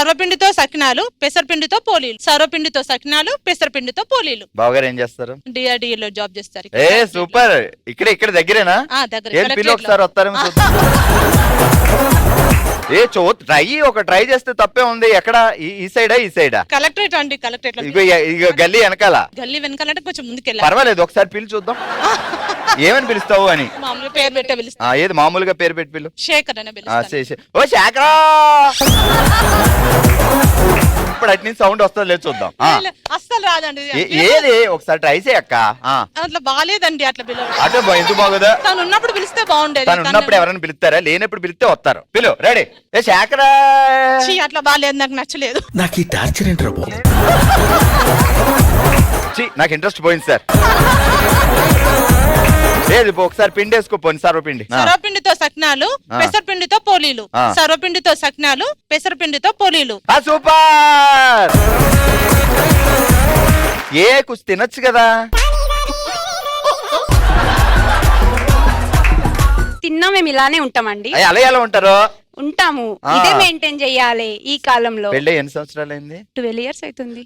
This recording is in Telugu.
సర్వపిండితో సకినాలు, పెసరపిండితో పోలీలు. సర్వపిండితో సకినాలు, పెసరపిండితో పోలీలు. బావగారు ఏం చేస్తారు? DRDA లో జాబ్ చేస్తారు. ఏ సూపర్. ఇక్కడ దగ్గరేనా? దగ్గర. ఏం పిల్ల ఒకసారి వస్తారేమో చూద్దాం. ఏ ట్రై చేస్తే తప్పే ఉంది. ఎక్కడ ఈ సైడా ఈ సైడా? కలెక్టరేట్ అండి, కలెక్టరేట్. ఇక గల్లీ వెనకాల. గల్లీ వెనకాలంటే కొంచెం ముందుకెళ్ళాలి. పర్వాలేదు, ఒకసారి పిలు చూద్దాం. ఏమని పిలుస్తావు అని. మామూలుగా పేరు పెట్టే పిలుస్తా. ఏది మామూలుగా పేరు పెట్టి పిలు. శేఖర్ అనే పిలుస్తా. ఓ శేఖరా. ఇప్పుడు అటు నుంచి సౌండ్ వస్తుంది లేదు చూద్దాం. అస్సలు రాదండి. ఏది ఒకసారి ట్రై చేయక్క. అట్లా బాగాలేదండి అట్లా పిలవడం. అటు ఎందుకు బాగోదా? తను ఉన్నప్పుడు పిలిస్తే బాగుండేది. తను ఉన్నప్పుడు ఎవరైనా పిలుస్తారా? లేనప్పుడు పిలిస్తే వస్తారు. పిలు. రెడీ. ఏ శేఖరా. అట్లా బాగాలేదు, నాకు నచ్చలేదు. నాకు ఈ టార్చర్ ఏంట్రా బాబు. నాకు ఇంట్రెస్ట్ పోయింది సార్. లేదు ఒకసారి పిండి వేసుకోపోయింది. సర్వపిండి. సర్వపిండితో సకినాలు, పెసరపిండితో పోలీలు. సర్వపిండితో సకినాలు, పెసరపిండితో పోలీలు. సూపర్. కుछ తినొచ్చు కదా. తిన్నా మేము ఇలానే ఉంటామండి. అలా ఎలా ఉంటారు? ఉంటాము, ఇదే మెయింటైన్ చెయ్యాలి ఈ కాలంలో. పెళ్ళి ఎన్ని సంవత్సరాలు అయింది? 12 years అవుతుంది.